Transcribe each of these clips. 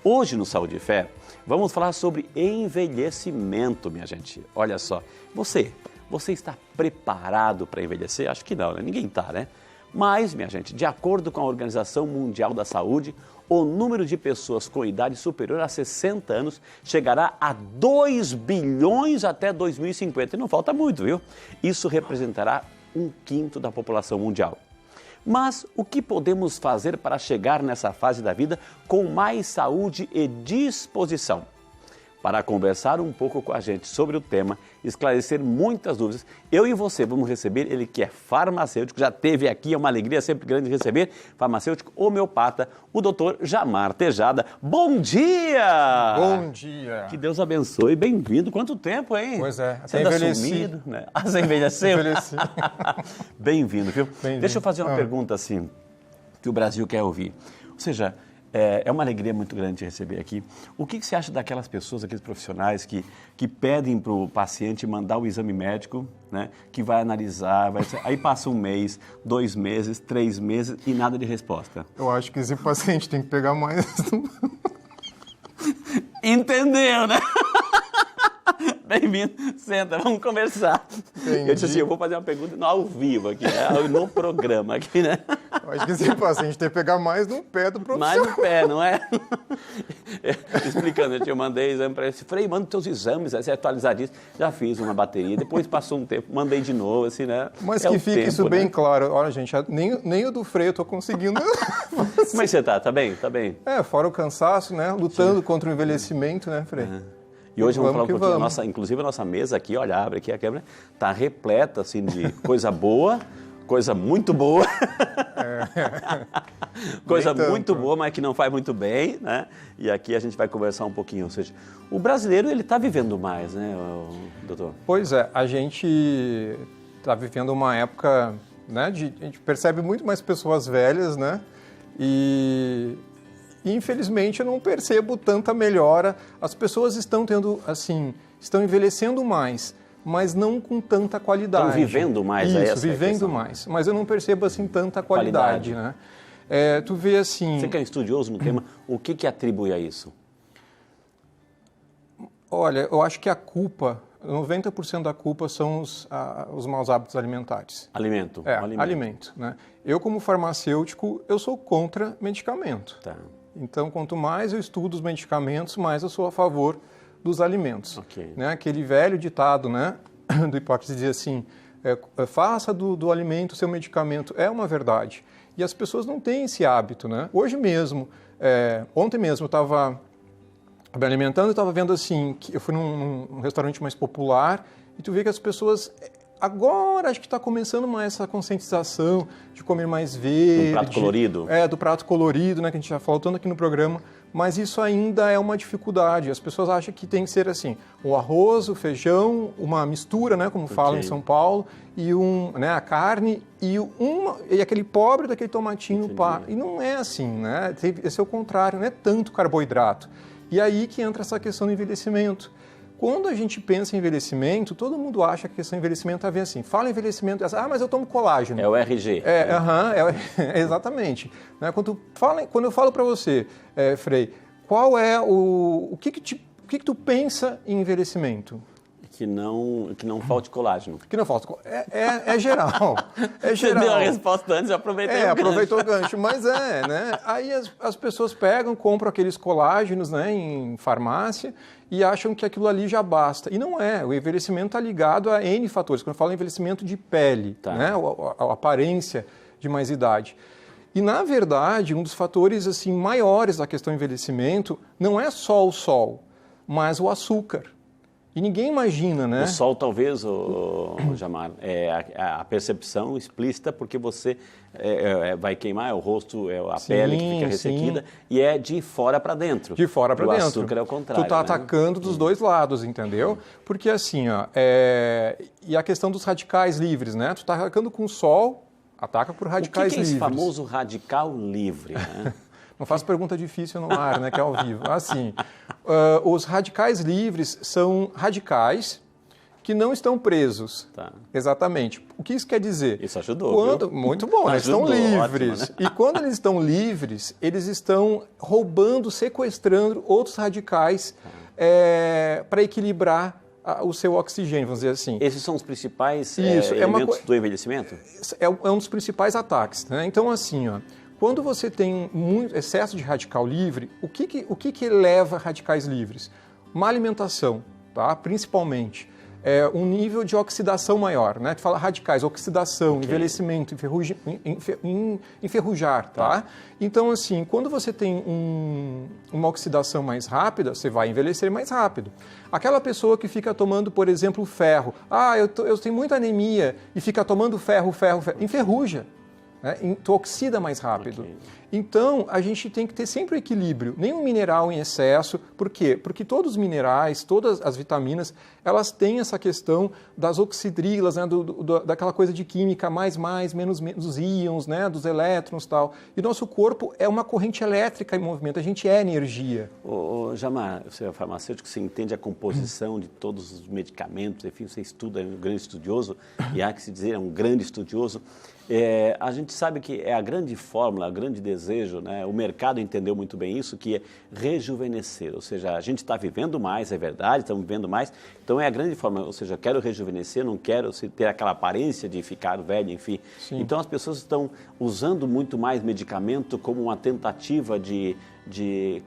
Hoje no Saúde e Fé, vamos falar sobre envelhecimento, minha gente. Olha só, você está preparado para envelhecer? Acho que não, né? Ninguém está, né? Mas, minha gente, de acordo com a Organização Mundial da Saúde, o número de pessoas com idade superior a 60 anos chegará a 2 bilhões até 2050. E não falta muito, viu? Isso representará 1/5 da população mundial. Mas o que podemos fazer para chegar nessa fase da vida com mais saúde e disposição? Para conversar um pouco com a gente sobre o tema, esclarecer muitas dúvidas, eu e você vamos receber ele que é farmacêutico, já esteve aqui, é uma alegria sempre grande receber, farmacêutico homeopata, o doutor Jamar Tejada. Bom dia! Bom dia! Que Deus abençoe, bem-vindo. Quanto tempo, hein? Pois é, você até envelheci. Sumido, né? Você envelheceu? Envelheci. Bem-vindo, viu? Bem-vindo. Deixa eu fazer uma pergunta assim, que o Brasil quer ouvir. Ou seja, é uma alegria muito grande te receber aqui. O que você acha daquelas pessoas, aqueles profissionais que pedem para o paciente mandar o exame médico, né, que vai analisar, aí passa 1 mês, 2 meses, 3 meses e nada de resposta? Eu acho que esse paciente tem que pegar mais... Entendeu, né? Bem-vindo, senta, vamos conversar. Entendi. Eu disse assim, eu vou fazer uma pergunta ao vivo aqui, né? No programa aqui, né? Eu acho que esse paciente tem que pegar mais no pé do profissional. Mais no pé, não é? Explicando, eu mandei exame para ele, Frei, manda teus exames, essa é atualizadíssimo. Já fiz uma bateria, depois passou um tempo, mandei de novo, assim, né? Mas que fique isso bem claro. Olha, gente, nem o do Frei eu tô conseguindo. Como é que você tá? Tá bem? Tá bem? Fora o cansaço, né? Lutando contra o envelhecimento, né, Frei? E hoje vamos falar um pouquinho, inclusive a nossa mesa aqui, olha, abre aqui a câmera, está repleta assim, de coisa boa, coisa muito boa, coisa muito boa, mas que não faz muito bem, né? E aqui a gente vai conversar um pouquinho, ou seja, o brasileiro ele está vivendo mais, né, doutor? Pois é, a gente está vivendo uma época, né, a gente percebe muito mais pessoas velhas, né, e infelizmente eu não percebo tanta melhora. As pessoas estão tendo, assim, estão envelhecendo mais, mas não com tanta qualidade. Estão vivendo mais, isso, é essa vivendo mais, mas eu não percebo, assim, tanta qualidade, né? Tu vê, assim... Você que é estudioso no tema, o que atribui a isso? Olha, eu acho que a culpa, 90% da culpa são os maus hábitos alimentares. Alimento. Alimento, né? Eu, como farmacêutico, eu sou contra medicamento. Tá. Então, quanto mais eu estudo os medicamentos, mais eu sou a favor dos alimentos. Okay. Né? Aquele velho ditado, né, do Hipócrates dizia assim, faça do alimento o seu medicamento. É uma verdade. E as pessoas não têm esse hábito, né? Hoje mesmo, ontem mesmo eu estava me alimentando e estava vendo assim, que eu fui num restaurante mais popular e tu vê que as pessoas... Agora acho que está começando mais essa conscientização de comer mais verde. Do prato colorido. Do prato colorido, né, que a gente já falou tanto aqui no programa. Mas isso ainda é uma dificuldade. As pessoas acham que tem que ser assim, o arroz, o feijão, uma mistura, né, como falam em São Paulo, e a carne e aquele pobre daquele tomatinho. E não é assim, né? Esse é o contrário, não é tanto carboidrato. E aí que entra essa questão do envelhecimento. Quando a gente pensa em envelhecimento, todo mundo acha que a questão de envelhecimento está bem assim. Fala envelhecimento, mas eu tomo colágeno. É o RG. Exatamente. Né? Quando eu falo para você, Frei, qual é o que tu pensa em envelhecimento? Que não falte colágeno. Que não falte colágeno. É geral. É geral. Você deu a resposta antes, eu aproveitei o gancho. Aproveitou o gancho. Mas né? Aí as pessoas compram aqueles colágenos, né, em farmácia e acham que aquilo ali já basta. E não é. O envelhecimento está ligado a N fatores. Quando eu falo envelhecimento de pele, né, a aparência de mais idade. E, na verdade, um dos fatores assim, maiores da questão do envelhecimento não é só o sol, mas o açúcar. E ninguém imagina, né? O sol, talvez, Jamar, a percepção explícita, porque você vai queimar o rosto, a pele que fica ressequida, e é de fora para dentro. De fora para dentro. O açúcar é o contrário. Tu tá atacando dos dois lados, entendeu? Porque assim, e a questão dos radicais livres, né? Tu tá atacando com o sol, ataca por radicais livres. O que é esse famoso radical livre, né? Não faço pergunta difícil no ar, né, que é ao vivo. Assim, os radicais livres são radicais que não estão presos. Tá. Exatamente. O que isso quer dizer? Isso ajudou, viu? Muito bom, eles estão livres. Ótimo, né? E quando eles estão livres, eles estão roubando, sequestrando outros radicais para equilibrar o seu oxigênio, vamos dizer assim. Esses são os principais elementos do envelhecimento? É um dos principais ataques, né? Então, assim, quando você tem muito excesso de radical livre, o que leva a radicais livres? Má alimentação, tá? Principalmente. Um nível de oxidação maior, né? Tu fala radicais, oxidação, envelhecimento, enferrujar, tá? Então, assim, quando você tem uma oxidação mais rápida, você vai envelhecer mais rápido. Aquela pessoa que fica tomando, por exemplo, ferro. Eu tenho muita anemia e fica tomando ferro, enferruja. Tu oxida mais rápido. Então, a gente tem que ter sempre o equilíbrio. Nenhum mineral em excesso. Por quê? Porque todos os minerais, todas as vitaminas, elas têm essa questão das oxidrilas, né? Daquela coisa de química, mais, menos, dos íons, né? Dos elétrons e tal. E nosso corpo é uma corrente elétrica em movimento. A gente é energia. Jamar, você é farmacêutico, você entende a composição de todos os medicamentos, enfim, você estuda, é um grande estudioso, e há que se dizer, é um grande estudioso. A gente sabe que é a grande fórmula, o grande desejo, né? O mercado entendeu muito bem isso, que é rejuvenescer, ou seja, a gente está vivendo mais, é verdade, estamos vivendo mais, então é a grande fórmula, ou seja, quero rejuvenescer, não quero ter aquela aparência de ficar velho, enfim. Sim. Então as pessoas estão usando muito mais medicamento como uma tentativa de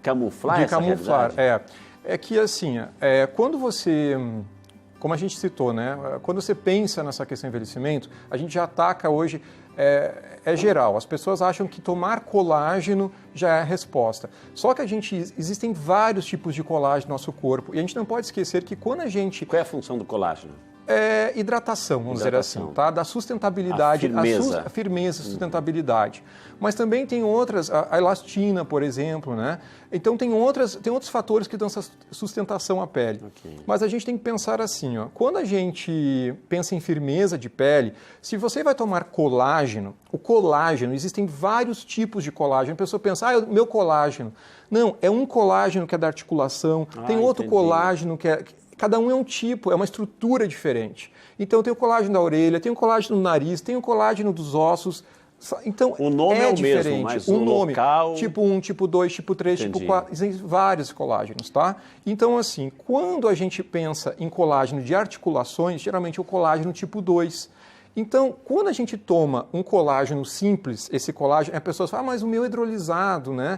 camuflar essa realidade. É que assim, quando você... Como a gente citou, né? Quando você pensa nessa questão de envelhecimento, a gente já ataca hoje, é geral. As pessoas acham que tomar colágeno já é a resposta. Só que existem vários tipos de colágeno no nosso corpo e a gente não pode esquecer que quando a gente... Qual é a função do colágeno? Hidratação, vamos dizer assim, tá? Da sustentabilidade, a firmeza, sustentabilidade. Mas também tem outras, a elastina, por exemplo, né? Então tem outros fatores que dão essa sustentação à pele. Mas a gente tem que pensar assim, quando a gente pensa em firmeza de pele, se você vai tomar colágeno, existem vários tipos de colágeno. A pessoa pensa, meu colágeno. Não, é um colágeno que é da articulação, tem outro colágeno que é... Cada um é um tipo, é uma estrutura diferente. Então tem o colágeno da orelha, tem o colágeno do nariz, tem o colágeno dos ossos. Então o nome é o diferente. Mesmo, mas o nome, local... Tipo 1, tipo 2, tipo 3, tipo 4, existem vários colágenos, tá? Então assim, quando a gente pensa em colágeno de articulações, geralmente é o colágeno tipo 2. Então, quando a gente toma um colágeno simples, esse colágeno, as pessoas falam, mas o meu é hidrolisado, né?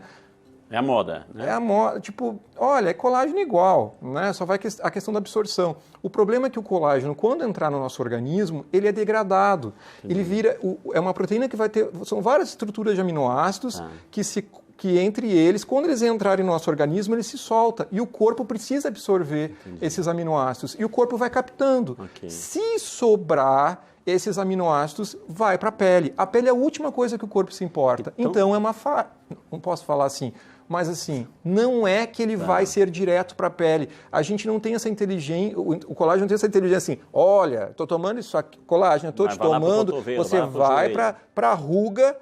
É a moda, né? É a moda, tipo, olha, é colágeno igual, né? Só vai a questão da absorção. O problema é que o colágeno, quando entrar no nosso organismo, ele é degradado. Ele vira, é uma proteína que vai ter, são várias estruturas de aminoácidos que entre eles, quando eles entrarem no nosso organismo, ele se solta. E o corpo precisa absorver esses aminoácidos. E o corpo vai captando. Se sobrar esses aminoácidos, vai para a pele. A pele é a última coisa que o corpo se importa. Então é uma não posso falar assim, mas assim, não é que ele vai ser direto para a pele. A gente não tem essa inteligência, o colágeno não tem essa inteligência assim, olha, estou tomando isso aqui, colágeno, estou te tomando, você vai para a ruga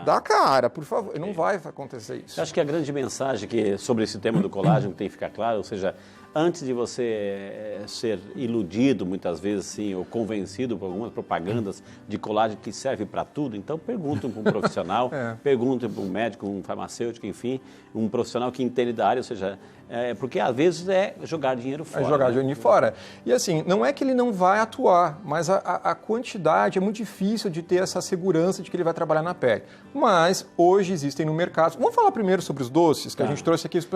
da cara, por favor. Não vai acontecer isso. Eu acho que a grande mensagem sobre esse tema do colágeno que tem que ficar claro, ou seja, antes de você ser iludido, muitas vezes, assim, ou convencido por algumas propagandas de colágeno que serve para tudo, então pergunta para um profissional, pergunta para um médico, um farmacêutico, enfim, um profissional que entende da área, ou seja, porque às vezes é jogar dinheiro fora. É jogar dinheiro fora. E assim, não é que ele não vai atuar, mas a quantidade é muito difícil de ter essa segurança de que ele vai trabalhar na pele. Mas hoje existem no mercado. Vamos falar primeiro sobre os doces que a gente trouxe aqui. Isso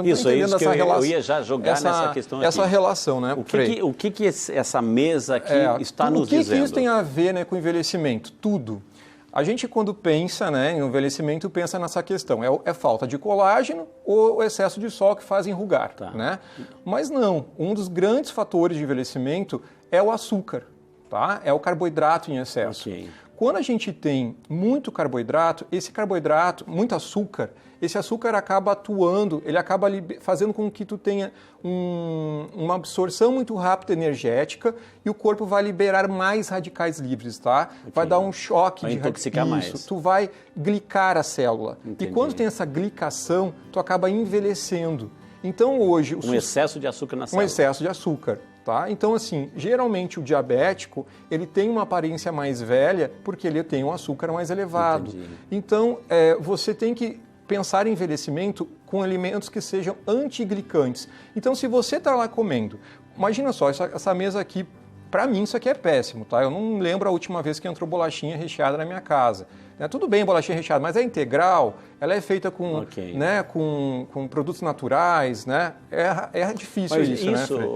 que eu ia já jogar nessa questão aqui. Essa relação, né? O que essa mesa aqui está nos dizendo? O que isso tem a ver, né, com o envelhecimento? Tudo. A gente, quando pensa, né, em envelhecimento, pensa nessa questão. É falta de colágeno ou excesso de sol que faz enrugar, né? Mas não. Um dos grandes fatores de envelhecimento é o açúcar, tá? É o carboidrato em excesso. Quando a gente tem muito carboidrato, muito açúcar, esse açúcar acaba atuando, ele acaba fazendo com que tu tenha uma absorção muito rápida energética e o corpo vai liberar mais radicais livres, tá? Vai dar um choque de intoxicar mais. Tu vai glicar a célula. E quando tem essa glicação, tu acaba envelhecendo. Então hoje... excesso de açúcar na célula. Um excesso de açúcar. Tá? Então, assim, geralmente o diabético, ele tem uma aparência mais velha porque ele tem um açúcar mais elevado. Entendi. Então, você tem que pensar em envelhecimento com alimentos que sejam antiglicantes. Então, se você está lá comendo, imagina só, essa mesa aqui, para mim isso aqui é péssimo, tá? Eu não lembro a última vez que entrou bolachinha recheada na minha casa. Tudo bem, bolachinha recheada, mas é integral, ela é feita com, né, com produtos naturais, né? É difícil mas isso, né, Fred?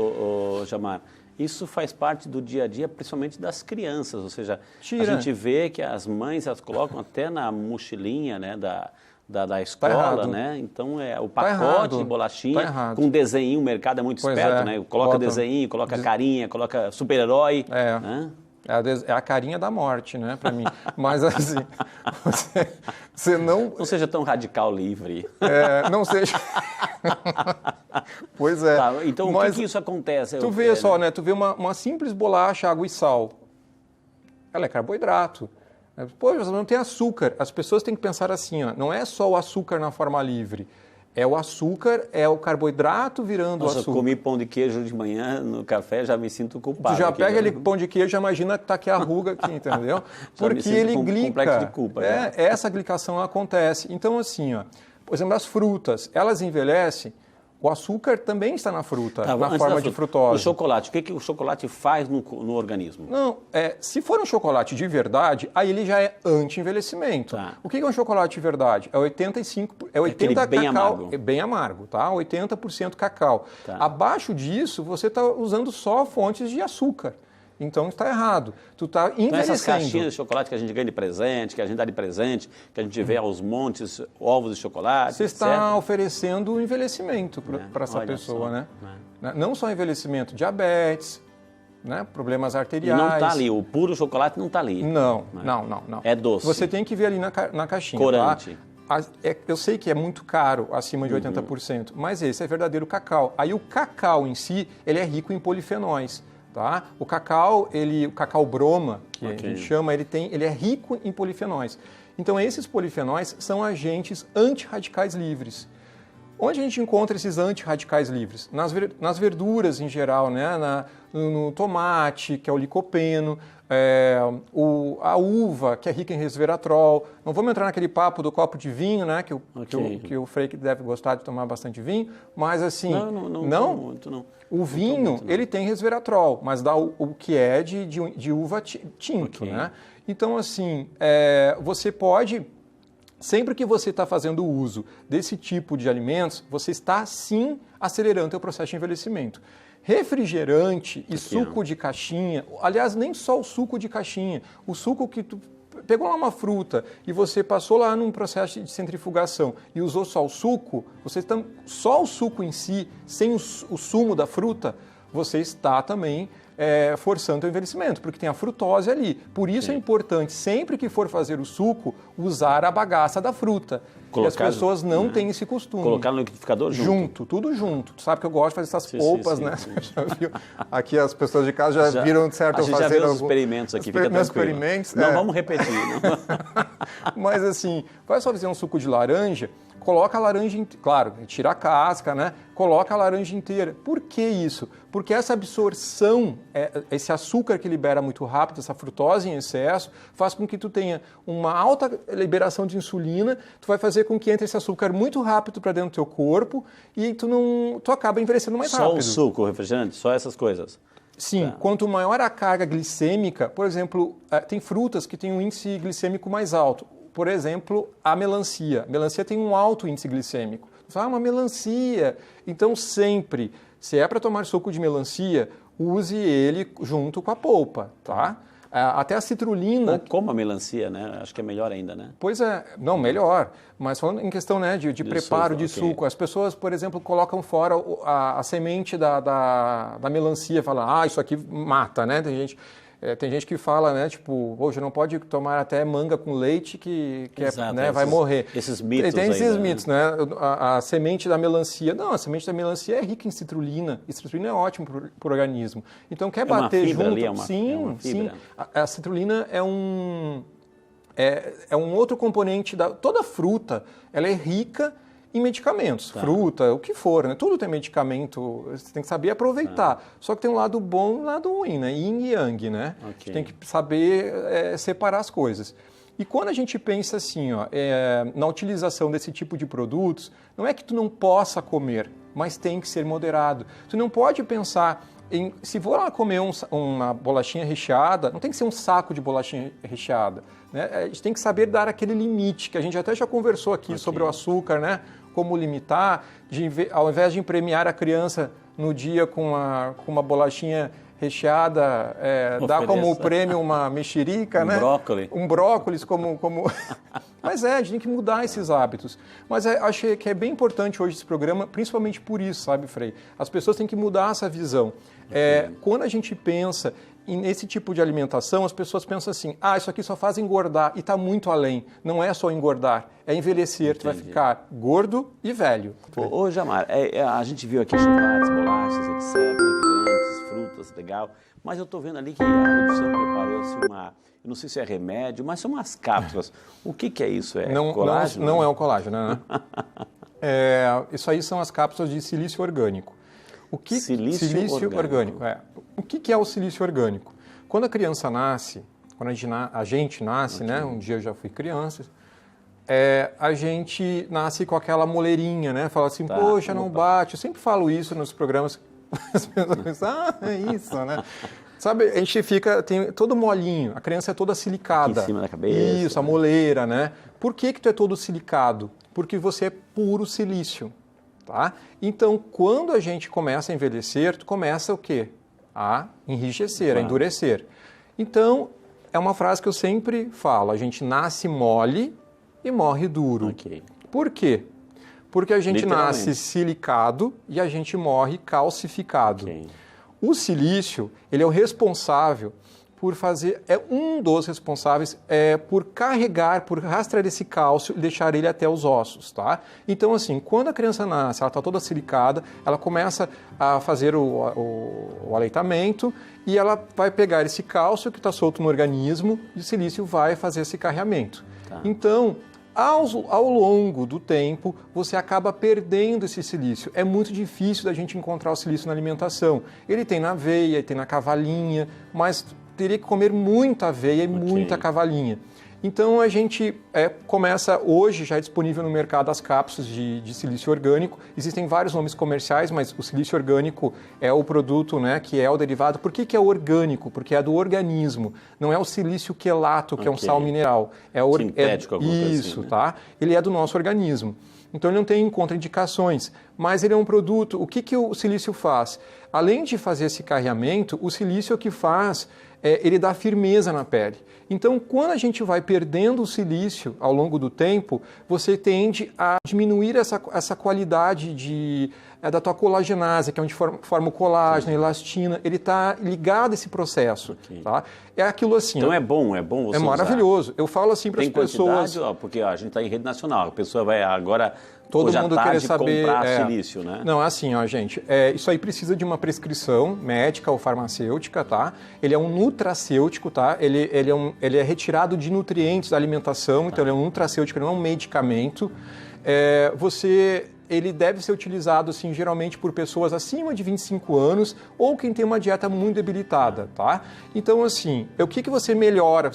Jamar, isso faz parte do dia a dia, principalmente das crianças, ou seja, Tira. a gente vê que as mães, elas colocam até na mochilinha, né, da escola, né? Então, o pacote de bolachinha com desenho, o mercado é muito esperto, né? Coloca desenho, coloca carinha, coloca super-herói, né? É a carinha da morte, né, para mim. Mas assim, você não... Não seja tão radical livre. Não seja... Pois é. Tá, então, o que isso acontece? Tu vê só, né? Tu vê uma simples bolacha, água e sal. Ela é carboidrato. Pô, mas não tem açúcar. As pessoas têm que pensar assim, ó, não é só o açúcar na forma livre. É o açúcar, é o carboidrato virando açúcar. Nossa, eu comi pão de queijo de manhã no café, já me sinto culpado. Tu já pega aquele pão de queijo, já imagina que tá aqui a ruga aqui, entendeu? Porque ele glica. Complexo de culpa. Essa glicação acontece. Então, assim, ó, por exemplo, as frutas, elas envelhecem. O açúcar também está na fruta, na forma de frutose. O chocolate, o que o chocolate faz no organismo? Não, se for um chocolate de verdade, aí ele já é anti-envelhecimento. Tá. O que é um chocolate de verdade? É 85%, é 80% cacau, bem amargo. É bem amargo, tá? 80% cacau. Tá. Abaixo disso, você está usando só fontes de açúcar. Então está errado. Tu está envelhecendo. Então, essas caixinhas de chocolate que a gente ganha de presente, que a gente dá de presente, que a gente vê aos montes, ovos de chocolate, você está oferecendo envelhecimento para essa pessoa, só, né? Não só envelhecimento, diabetes, né? Problemas arteriais. E não está ali, o puro chocolate não está ali. Não. É doce. Você tem que ver ali na caixinha. Corante. Tá? Eu sei que é muito caro, acima de 80%, mas esse é verdadeiro cacau. Aí o cacau em si, ele é rico em polifenóis. Tá? O cacau broma, que a gente chama, ele é rico em polifenóis. Então, esses polifenóis são agentes antirradicais livres. Onde a gente encontra esses antirradicais livres? Nas verduras em geral, né? No tomate, que é o licopeno, a uva, que é rica em resveratrol. Não vamos entrar naquele papo do copo de vinho, né? Que o Frei deve gostar de tomar bastante vinho, mas assim... Não muito, não. O vinho, ele tem resveratrol, mas dá o que é de uva tinto, né? Então, assim, você pode, sempre que você está fazendo uso desse tipo de alimentos, você está, sim, acelerando o seu processo de envelhecimento. Refrigerante e suco de caixinha, aliás, nem só o suco de caixinha, o suco que tu pegou lá uma fruta e você passou lá num processo de centrifugação e usou só o suco, só o suco em si, sem o sumo da fruta, você está também forçando o envelhecimento, porque tem a frutose ali. Por isso é importante, sempre que for fazer o suco, usar a bagaça da fruta. E as pessoas não têm esse costume. Colocar no liquidificador junto? Tudo junto. Tu sabe que eu gosto de fazer essas polpas, né? Sim. Já viu? Aqui as pessoas de casa já viram certo eu fazer... A gente já viu os experimentos aqui, fica tranquilo. Experimentos, não vamos repetir. Não. Mas assim, vai só fazer um suco de laranja, coloca a laranja, claro, tira a casca, né? Coloca a laranja inteira. Por que isso? Porque essa absorção, esse açúcar que libera muito rápido, essa frutose em excesso, faz com que tu tenha uma alta liberação de insulina, tu vai fazer com que entre esse açúcar muito rápido para dentro do teu corpo e tu acaba envelhecendo mais rápido. Só o suco, o refrigerante, só essas coisas? Sim, quanto maior a carga glicêmica, por exemplo, tem frutas que têm um índice glicêmico mais alto. Por exemplo, a melancia. A melancia tem um alto índice glicêmico. Você fala, uma melancia. Então, sempre, se é para tomar suco de melancia, use ele junto com a polpa, tá? Até a citrulina... Ou coma a melancia, né? Acho que é melhor ainda, né? Pois é. Não, melhor. Mas falando em questão, né, de preparo de suco, as pessoas, por exemplo, colocam fora a semente da melancia, falam, isso aqui mata, né? Tem gente que fala, né, tipo, hoje não pode tomar até manga com leite que Exato, né, vai morrer. Esses mitos Tem esses aí, mitos, né? A semente da melancia. Não, a semente da melancia é rica em citrulina. E citrulina é ótimo para o organismo. Então, quer bater uma fibra junto? Ali, é uma sim. fibra. A citrulina é um outro componente toda fruta, ela é rica em medicamentos, fruta, o que for, né? Tudo tem medicamento, você tem que saber aproveitar. Só que tem um lado bom e um lado ruim, né? Yin e Yang, né? A gente tem que saber separar as coisas. E quando a gente pensa assim, ó, na utilização desse tipo de produtos, não é que tu não possa comer, mas tem que ser moderado. Tu não pode pensar se vou lá comer uma bolachinha recheada, não tem que ser um saco de bolachinha recheada. Né? A gente tem que saber dar aquele limite, que a gente até já conversou aqui sobre o açúcar, né? Como limitar, ao invés de premiar a criança no dia com uma bolachinha recheada, dá como prêmio uma mexerica, né? Brócolis. Um brócolis como... Mas a gente tem que mudar esses hábitos. Mas achei que é bem importante hoje esse programa, principalmente por isso, sabe, Frei? As pessoas têm que mudar essa visão. Quando a gente pensa nesse tipo de alimentação, as pessoas pensam assim, isso aqui só faz engordar, e está muito além. Não é só engordar, é envelhecer. Tu vai ficar gordo e velho. Ô, Jamar, a gente viu aqui chocolates, bolachas, etc., refrigerantes, frutas, legal. Mas eu estou vendo ali que a produção preparou-se eu não sei se é remédio, mas são umas cápsulas. O que é isso? Colágeno? Não é o colágeno, né? Isso aí são as cápsulas de silício orgânico. Silício orgânico. O que é o silício orgânico? Quando a criança nasce, quando a gente nasce, né? Um dia eu já fui criança, a gente nasce com aquela moleirinha, né? Fala assim, poxa, não bate. Eu sempre falo isso nos programas. As pessoas pensam, é isso, né? Sabe, a gente tem todo molinho, a criança é toda silicada. Aqui em cima da cabeça. Isso, a moleira, né? Por que tu é todo silicado? Porque você é puro silício, tá? Então, quando a gente começa a envelhecer, tu começa o quê? A enrijecer, a endurecer. Então, é uma frase que eu sempre falo, a gente nasce mole e morre duro. Por quê? Porque a gente nasce silicado e a gente morre calcificado. O silício, ele é o responsável por um dos responsáveis por carregar, por rastrear esse cálcio e deixar ele até os ossos, tá? Então, assim, quando a criança nasce, ela está toda silicada, ela começa a fazer o aleitamento e ela vai pegar esse cálcio que está solto no organismo e o silício vai fazer esse carreamento. Então, ao longo do tempo, você acaba perdendo esse silício. É muito difícil da gente encontrar o silício na alimentação. Ele tem na aveia, tem na cavalinha, mas teria que comer muita aveia e muita cavalinha. Então a gente começa, hoje já é disponível no mercado as cápsulas de silício orgânico. Existem vários nomes comerciais, mas o silício orgânico é o produto, né, que é o derivado. Por que é orgânico? Porque é do organismo. Não é o silício quelato, que é um sal mineral. Sintético, alguma coisa isso, assim, né? Tá? Ele é do nosso organismo. Então ele não tem contraindicações, mas ele é um produto. O que o silício faz? Além de fazer esse carreamento, o silício o que faz ele dá firmeza na pele. Então, quando a gente vai perdendo o silício ao longo do tempo, você tende a diminuir essa qualidade da tua colagenase, que é onde forma o colágeno, a elastina. Ele está ligado a esse processo. Tá? É aquilo assim... Então é bom você É maravilhoso. Eu falo assim para as pessoas... Porque a gente está em rede nacional, a pessoa vai agora... Todo mundo quer saber comprar silício, né? Não, assim, gente, isso aí precisa de uma prescrição médica ou farmacêutica, tá? Ele é um nutracêutico, tá? Ele é retirado de nutrientes da alimentação, então ele é um nutracêutico, não é um medicamento. Ele deve ser utilizado, assim, geralmente por pessoas acima de 25 anos ou quem tem uma dieta muito debilitada, tá? Então, assim, o que você melhora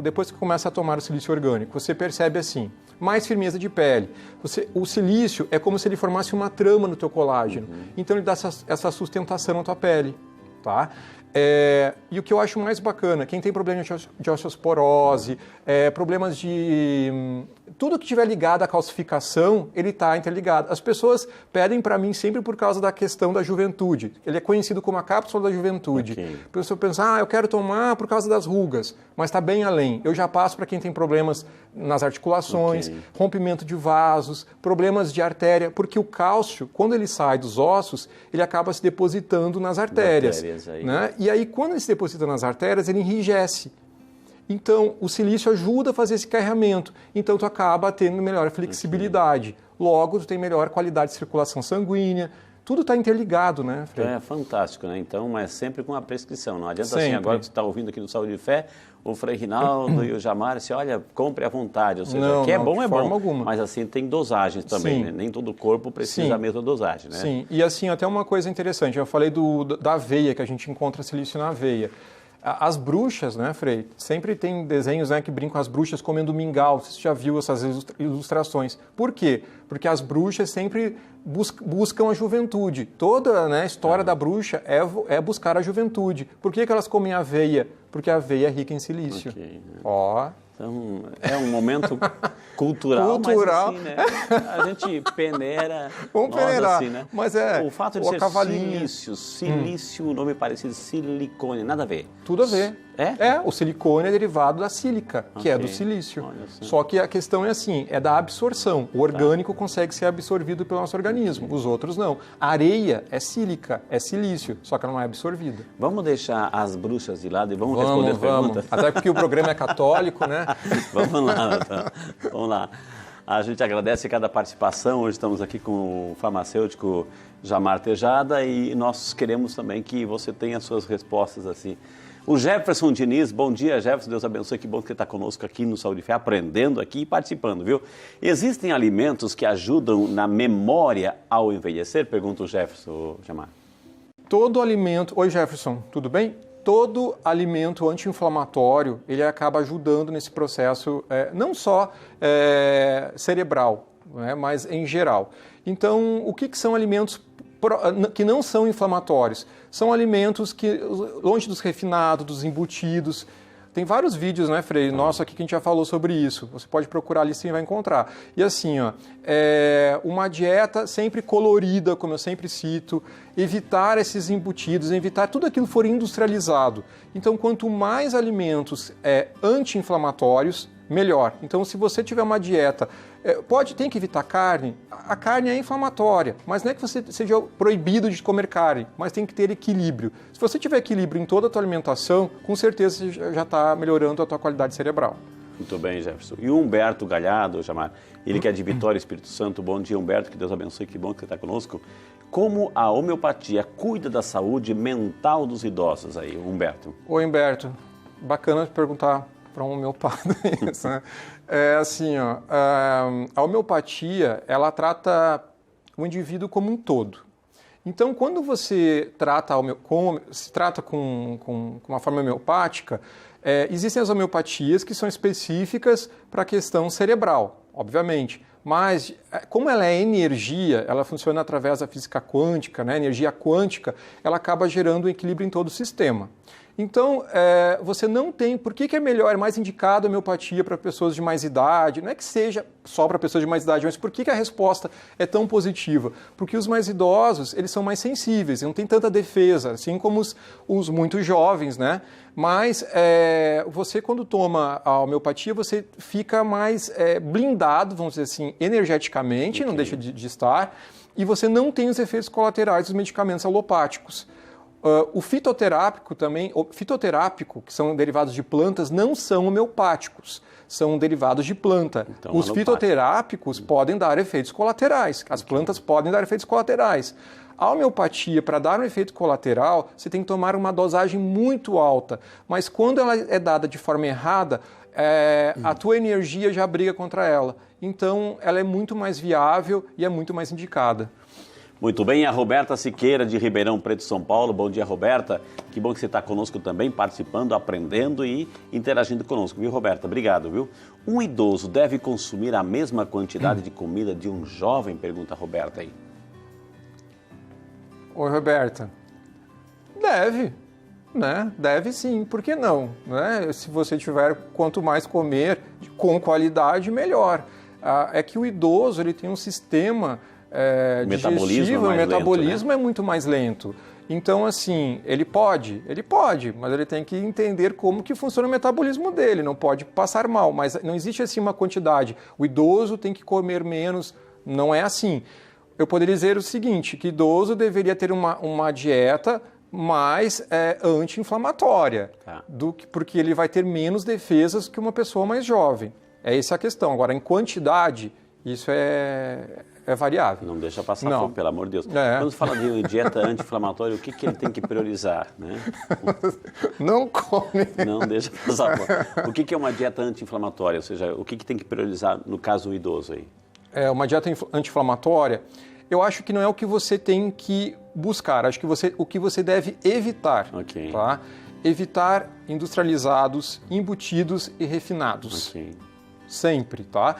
depois que começa a tomar o silício orgânico? Você percebe, assim, mais firmeza de pele. O silício é como se ele formasse uma trama no teu colágeno. Então, ele dá essa sustentação na tua pele, tá? E o que eu acho mais bacana, quem tem problema de osteoporose, problemas de... Tudo que estiver ligado à calcificação, ele está interligado. As pessoas pedem para mim sempre por causa da questão da juventude. Ele é conhecido como a cápsula da juventude. A pessoa pensa, eu quero tomar por causa das rugas, mas está bem além. Eu já passo para quem tem problemas nas articulações, rompimento de vasos, problemas de artéria, porque o cálcio, quando ele sai dos ossos, ele acaba se depositando nas artérias. Né? E aí, quando ele se deposita nas artérias, ele enrijece. Então, o silício ajuda a fazer esse carreamento. Então, tu acaba tendo melhor flexibilidade. Logo, tu tem melhor qualidade de circulação sanguínea, tudo está interligado, né, Frei? É fantástico, né? Então, mas sempre com a prescrição. Não adianta Sempre. assim, agora que você está ouvindo aqui no Saúde e Fé, o Frei Rinaldo e o Jamar, assim, olha, compre à vontade. Ou seja, Não, que é não, bom, de é bom. forma alguma. Mas assim, tem dosagens também, Sim. né? Nem todo corpo precisa Sim. da mesma dosagem, né? Sim, e assim, até uma coisa interessante, eu falei da aveia, que a gente encontra silício na aveia. As bruxas, né, Frei, sempre tem desenhos, né, que brincam as bruxas comendo mingau, você já viu essas ilustrações. Por quê? Porque as bruxas sempre buscam a juventude. Toda, né, a história da bruxa é buscar a juventude. Por que elas comem aveia? Porque a aveia é rica em silício. Okay. Ó... Então, é um momento cultural, mas assim, né? A gente peneira. Vamos peneirar, assim, né? mas é... O fato de ser silício, o nome parecido, silicone, nada a ver. Tudo a ver. É? O silicone é derivado da sílica, que é do silício. Só que a questão é assim, é da absorção. O orgânico consegue ser absorvido pelo nosso organismo, os outros não. A areia é sílica, é silício, só que ela não é absorvida. Vamos deixar as bruxas de lado e vamos responder as perguntas? Até porque o programa é católico, né? Vamos lá, então. Vamos lá. A gente agradece cada participação. Hoje estamos aqui com o farmacêutico Jamar Tejada e nós queremos também que você tenha as suas respostas assim. O Jefferson Diniz, bom dia, Jefferson, Deus abençoe, que bom que você está conosco aqui no Saúde e Fé, aprendendo aqui e participando, viu? Existem alimentos que ajudam na memória ao envelhecer? Pergunta o Jefferson, Jamar. Todo alimento... Oi, Jefferson, tudo bem? Todo alimento anti-inflamatório, ele acaba ajudando nesse processo, não só cerebral, né, mas em geral. Então, o que são alimentos que não são inflamatórios? São alimentos que, longe dos refinados, dos embutidos. Tem vários vídeos, né, Frei? Nossa, aqui que a gente já falou sobre isso. Você pode procurar ali sim e vai encontrar. E assim, ó, uma dieta sempre colorida, como eu sempre cito, evitar esses embutidos, evitar tudo aquilo que for industrializado. Então, quanto mais alimentos anti-inflamatórios, melhor. Então, se você tiver uma dieta, tem que evitar carne. A carne é inflamatória, mas não é que você seja proibido de comer carne, mas tem que ter equilíbrio. Se você tiver equilíbrio em toda a tua alimentação, com certeza você já está melhorando a tua qualidade cerebral. Muito bem, Jefferson. E o Humberto Galhardo, Jamar, ele que é de Vitória, Espírito Santo. Bom dia, Humberto, que Deus abençoe, que bom que você está conosco. Como a homeopatia cuida da saúde mental dos idosos aí, Humberto? Oi, Humberto. Bacana perguntar para um homeopata isso, né? Assim, ó, a homeopatia, ela trata o indivíduo como um todo. Então, quando você se trata com uma forma homeopática, existem as homeopatias que são específicas para a questão cerebral, obviamente. Mas, como ela é energia, ela funciona através da física quântica, né? Energia quântica, ela acaba gerando um equilíbrio em todo o sistema. Então, você não tem... Por que é melhor, é mais indicado a homeopatia para pessoas de mais idade? Não é que seja só para pessoas de mais idade, mas por que a resposta é tão positiva? Porque os mais idosos, eles são mais sensíveis, não tem tanta defesa, assim como os muito jovens, né? Mas você, quando toma a homeopatia, você fica mais blindado, vamos dizer assim, energeticamente, não deixa de estar, e você não tem os efeitos colaterais dos medicamentos alopáticos. O fitoterápico também, que são derivados de plantas, não são homeopáticos, são derivados de planta. Então, os fitoterápicos podem dar efeitos colaterais, as plantas podem dar efeitos colaterais. A homeopatia, para dar um efeito colateral, você tem que tomar uma dosagem muito alta, mas quando ela é dada de forma errada, a tua energia já briga contra ela. Então, ela é muito mais viável e é muito mais indicada. Muito bem, a Roberta Siqueira, de Ribeirão Preto, São Paulo. Bom dia, Roberta. Que bom que você está conosco também, participando, aprendendo e interagindo conosco, viu, Roberta? Obrigado, viu? Um idoso deve consumir a mesma quantidade de comida de um jovem? Pergunta a Roberta aí. Oi, Roberta. Deve, né? Deve sim, por que não? Né? Se você tiver quanto mais comer com qualidade, melhor. É que o idoso ele tem um sistema... digestivo, o metabolismo é muito mais lento. Então, assim, ele pode, mas ele tem que entender como que funciona o metabolismo dele, não pode passar mal, mas não existe assim uma quantidade. O idoso tem que comer menos, não é assim. Eu poderia dizer o seguinte, que idoso deveria ter uma dieta mais anti-inflamatória, porque ele vai ter menos defesas que uma pessoa mais jovem. Essa é a questão. Agora, em quantidade... Isso é variável. Não deixa passar fome, pelo amor de Deus. Quando fala de dieta anti-inflamatória, o que ele tem que priorizar? Né? Não come. Não deixa passar fome. O que é uma dieta anti-inflamatória? Ou seja, o que tem que priorizar no caso do idoso aí? Uma dieta anti-inflamatória, eu acho que não é o que você tem que buscar, acho que o que você deve evitar. Ok. Tá? Evitar industrializados, embutidos e refinados. Ok. Sempre, tá?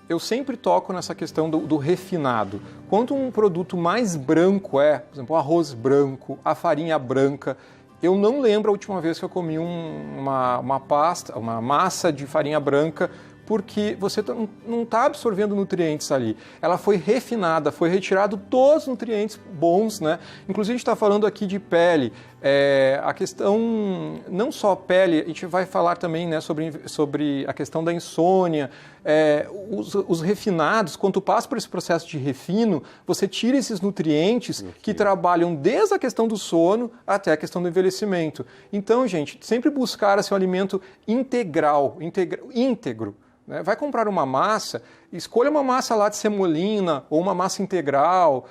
Eu sempre toco nessa questão do refinado. Quanto um produto mais branco por exemplo, o arroz branco, a farinha branca, eu não lembro a última vez que eu comi uma massa de farinha branca, porque você não está absorvendo nutrientes ali. Ela foi refinada, foi retirado todos os nutrientes bons, né? Inclusive a gente está falando aqui de pele. A questão, não só pele, a gente vai falar também, né, sobre a questão da insônia. Os refinados, quando tu passa por esse processo de refino, você tira esses nutrientes que trabalham desde a questão do sono até a questão do envelhecimento. Então, gente, sempre buscar um alimento íntegro. Vai comprar uma massa, escolha uma massa lá de semolina ou uma massa integral.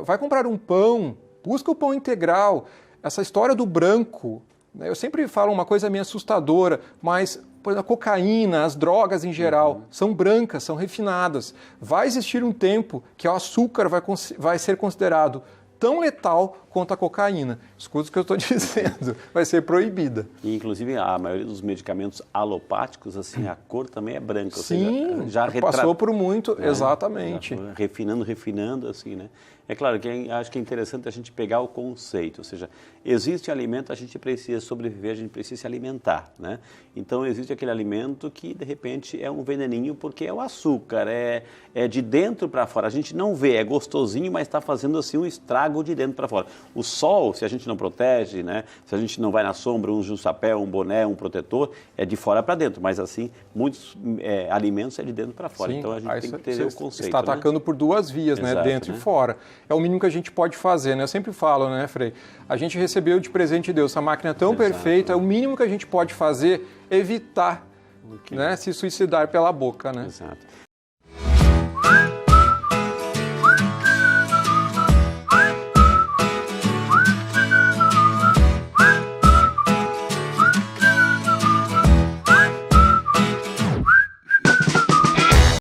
Vai comprar um pão, busca o pão integral. Essa história do branco, eu sempre falo uma coisa meio assustadora, mas por exemplo, a cocaína, as drogas em geral, são brancas, são refinadas. Vai existir um tempo que o açúcar vai ser considerado tão letal quanto a cocaína. Escuta o que eu estou dizendo, vai ser proibida. E, inclusive, a maioria dos medicamentos alopáticos, assim, a cor também é branca. Sim, ou seja, já passou por muito, exatamente. Refinando, assim, né? É claro que acho que é interessante a gente pegar o conceito, ou seja, existe alimento, a gente precisa sobreviver, a gente precisa se alimentar, né? Então, existe aquele alimento que, de repente, é um veneninho porque é o açúcar, é de dentro para fora. A gente não vê, é gostosinho, mas está fazendo, assim, um estrago de dentro para fora. O sol, se a gente não protege, né? Se a gente não vai na sombra, usa um chapéu, um boné, um protetor, é de fora para dentro. Mas, assim, muitos alimentos é de dentro para fora. Sim, então, a gente tem que ter o conceito, está atacando por duas vias, Exato, né? Dentro né? e fora. É o mínimo que a gente pode fazer, né? Eu sempre falo, né, Frei? A gente recebeu de presente de Deus essa máquina tão perfeita, é o mínimo que a gente pode fazer, evitar, né, se suicidar pela boca, né? Exato.